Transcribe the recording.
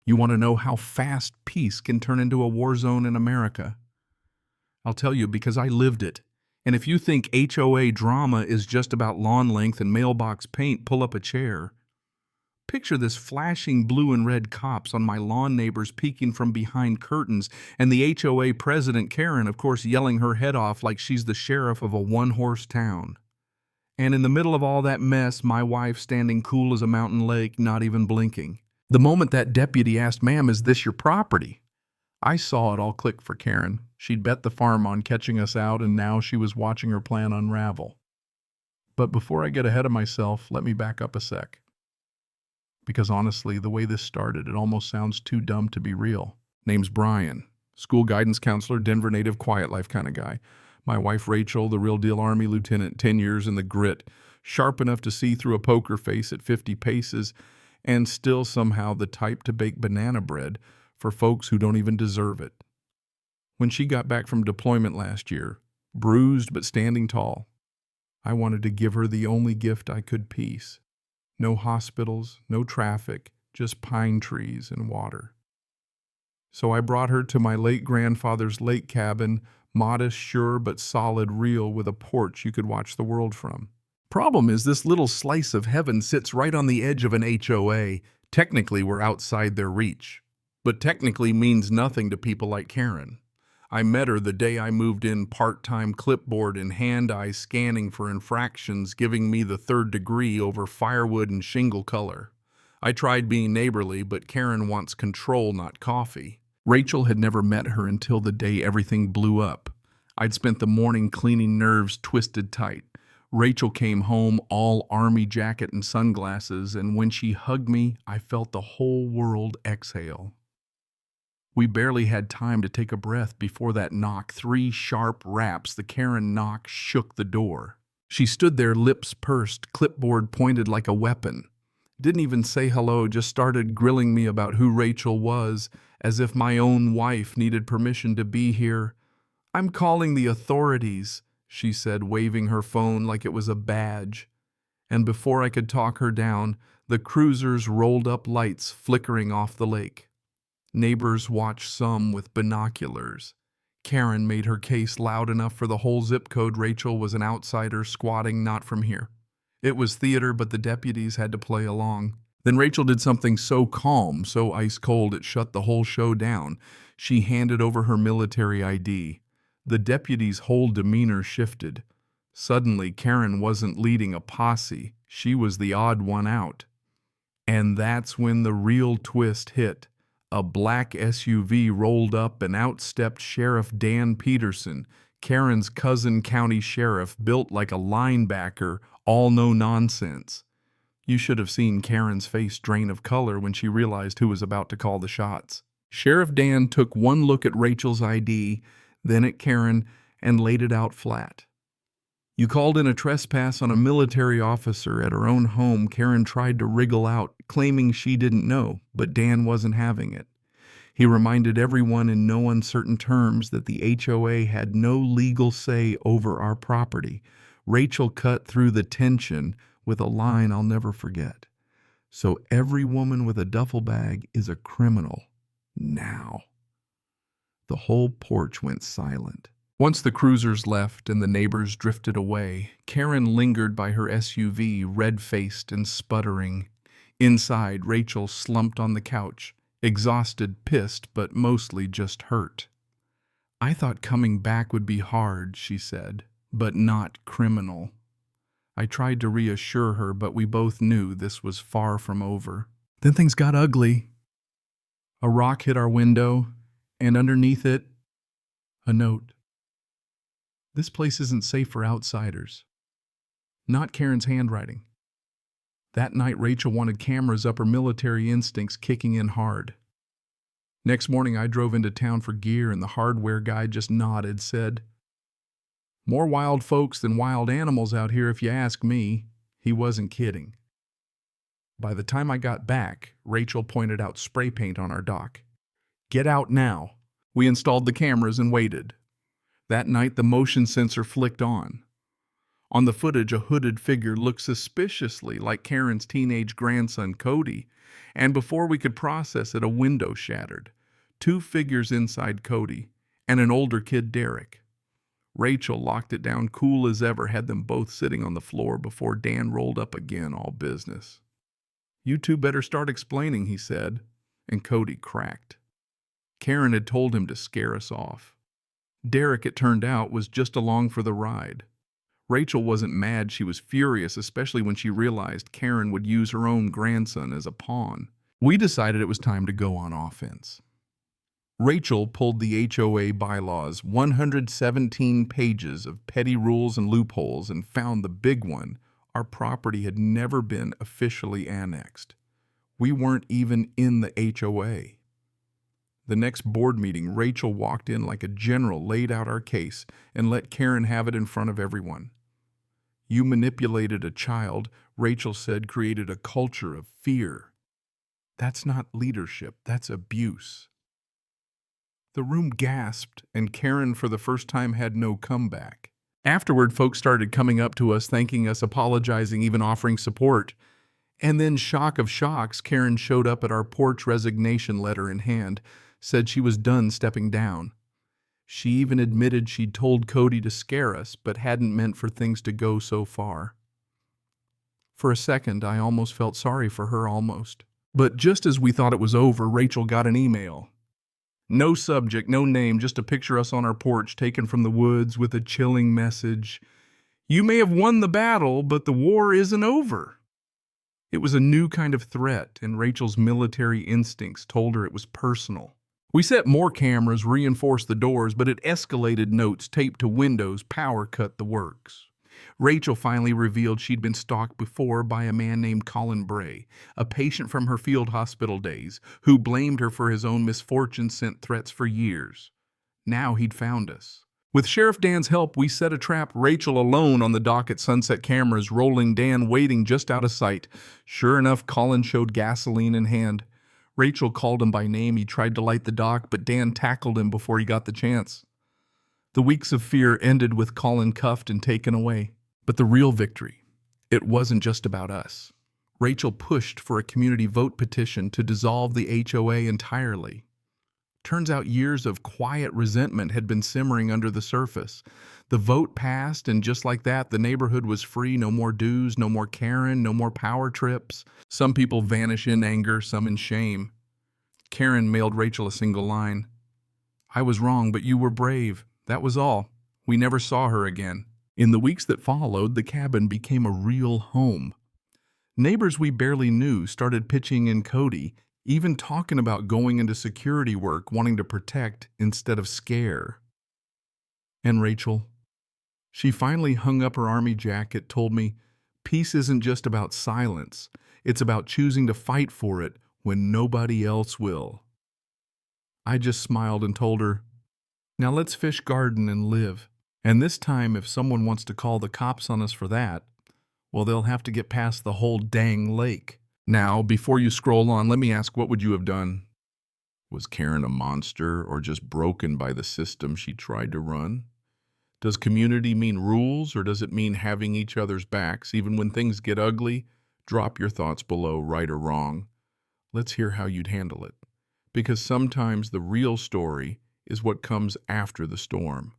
You want to know how fast peace can turn into a war zone in America? I'll tell you because I lived it. And if you think HOA drama is just about lawn length and mailbox paint, pull up a chair. Picture this flashing blue and red cops on my lawn neighbors peeking from behind curtains, and the HOA president, Karen, of course, yelling her head off like she's the sheriff of a one-horse town. And in the middle of all that mess, my wife standing cool as a mountain lake, not even blinking. The moment that deputy asked, "Ma'am, is this your property?" I saw it all click for Karen. She'd bet the farm on catching us out, and now she was watching her plan unravel. But before I get ahead of myself, let me back up a sec. Because honestly, the way this started, it almost sounds too dumb to be real. Name's Brian, school guidance counselor, Denver native, quiet life kind of guy. My wife Rachel, the real deal Army lieutenant, 10 years in the grit, sharp enough to see through a poker face at 50 paces, and still somehow the type to bake banana bread for folks who don't even deserve it. When she got back from deployment last year, bruised but standing tall, I wanted to give her the only gift I could: peace. No hospitals, no traffic, just pine trees and water. So I brought her to my late grandfather's lake cabin, modest, sure, but solid, real, with a porch you could watch the world from. Problem is, this little slice of heaven sits right on the edge of an HOA. Technically, we're outside their reach. But technically means nothing to people like Karen. I met her the day I moved in, part-time, clipboard in hand, eye scanning for infractions, giving me the third degree over firewood and shingle color. I tried being neighborly, but Karen wants control, not coffee. Rachel had never met her until the day everything blew up. I'd spent the morning cleaning nerves twisted tight. Rachel came home, all army jacket and sunglasses, and when she hugged me, I felt the whole world exhale. We barely had time to take a breath before that knock. 3 sharp raps, the Karen knock, shook the door. She stood there, lips pursed, clipboard pointed like a weapon. Didn't even say hello, just started grilling me about who Rachel was, as if my own wife needed permission to be here. "I'm calling the authorities," she said, waving her phone like it was a badge. And before I could talk her down, the cruisers rolled up, lights flickering off the lake. Neighbors watched, some with binoculars. Karen made her case loud enough for the whole zip code. Rachel was an outsider, squatting, not from here. It was theater, but the deputies had to play along. Then Rachel did something so calm, so ice cold, it shut the whole show down. She handed over her military ID. The deputies' whole demeanor shifted. Suddenly, Karen wasn't leading a posse. She was the odd one out. And that's when the real twist hit. A black SUV rolled up and out stepped Sheriff Dan Peterson, Karen's cousin county sheriff, built like a linebacker, all no nonsense. You should have seen Karen's face drain of color when she realized who was about to call the shots. Sheriff Dan took one look at Rachel's ID, then at Karen, and laid it out flat. "You called in a trespass on a military officer at her own home." Karen tried to wriggle out, claiming she didn't know, but Dan wasn't having it. He reminded everyone in no uncertain terms that the HOA had no legal say over our property. Rachel cut through the tension with a line I'll never forget. "So every woman with a duffel bag is a criminal now." The whole porch went silent. Once the cruisers left and the neighbors drifted away, Karen lingered by her SUV, red-faced and sputtering. Inside, Rachel slumped on the couch, exhausted, pissed, but mostly just hurt. "I thought coming back would be hard," she said, "but not criminal." I tried to reassure her, but we both knew this was far from over. Then things got ugly. A rock hit our window, and underneath it, a note. "This place isn't safe for outsiders." Not Karen's handwriting. That night, Rachel wanted cameras up, her military instincts kicking in hard. Next morning, I drove into town for gear, and the hardware guy just nodded, said, "More wild folks than wild animals out here, if you ask me." He wasn't kidding. By the time I got back, Rachel pointed out spray paint on our dock. "Get out now." We installed the cameras and waited. That night, the motion sensor flicked on. On the footage, a hooded figure looked suspiciously like Karen's teenage grandson, Cody, and before we could process it, a window shattered. Two figures inside Cody, and an older kid, Derek. Rachel locked it down cool as ever, had them both sitting on the floor before Dan rolled up again, all business. "You two better start explaining," he said, and Cody cracked. Karen had told him to scare us off. Derek, it turned out, was just along for the ride. Rachel wasn't mad, she was furious, especially when she realized Karen would use her own grandson as a pawn. We decided it was time to go on offense. Rachel pulled the HOA bylaws, 117 pages of petty rules and loopholes, and found the big one: our property had never been officially annexed. We weren't even in the HOA. The next board meeting, Rachel walked in like a general, laid out our case, and let Karen have it in front of everyone. "You manipulated a child," Rachel said, "created a culture of fear. That's not leadership, that's abuse." The room gasped, and Karen, for the first time, had no comeback. Afterward, folks started coming up to us, thanking us, apologizing, even offering support. And then, shock of shocks, Karen showed up at our porch, resignation letter in hand, said she was done stepping down. She even admitted she'd told Cody to scare us, but hadn't meant for things to go so far. For a second, I almost felt sorry for her, almost. But just as we thought it was over, Rachel got an email. No subject, no name, just a picture of us on our porch taken from the woods with a chilling message: "You may have won the battle, but the war isn't over." It was a new kind of threat, and Rachel's military instincts told her it was personal. We set more cameras, reinforced the doors, but it escalated: notes taped to windows, power cut, the works. Rachel finally revealed she'd been stalked before by a man named Colin Bray, a patient from her field hospital days, who blamed her for his own misfortune, sent threats for years. Now he'd found us. With Sheriff Dan's help, we set a trap. Rachel alone on the dock at Sunset cameras, rolling, Dan waiting just out of sight. Sure enough, Colin showed gasoline in hand. Rachel called him by name. He tried to light the dock, but Dan tackled him before he got the chance. The weeks of fear ended with Colin cuffed and taken away. But the real victory, it wasn't just about us. Rachel pushed for a community vote petition to dissolve the HOA entirely. Turns out years of quiet resentment had been simmering under the surface. The vote passed, and just like that, the neighborhood was free. No more dues, no more Karen, no more power trips. Some people vanish in anger, some in shame. Karen mailed Rachel a single line: "I was wrong, but you were brave. That was all." We never saw her again. In the weeks that followed, the cabin became a real home. Neighbors we barely knew started pitching in Cody, even talking about going into security work, wanting to protect instead of scare. And Rachel, she finally hung up her army jacket, told me, "Peace isn't just about silence. It's about choosing to fight for it when nobody else will." I just smiled and told her, "Now let's fish, garden, and live. And this time, if someone wants to call the cops on us for that, well, they'll have to get past the whole dang lake." Now, before you scroll on, let me ask, what would you have done? Was Karen a monster or just broken by the system she tried to run? Does community mean rules, or does it mean having each other's backs? Even when things get ugly, drop your thoughts below, right or wrong. Let's hear how you'd handle it. Because sometimes the real story is what comes after the storm.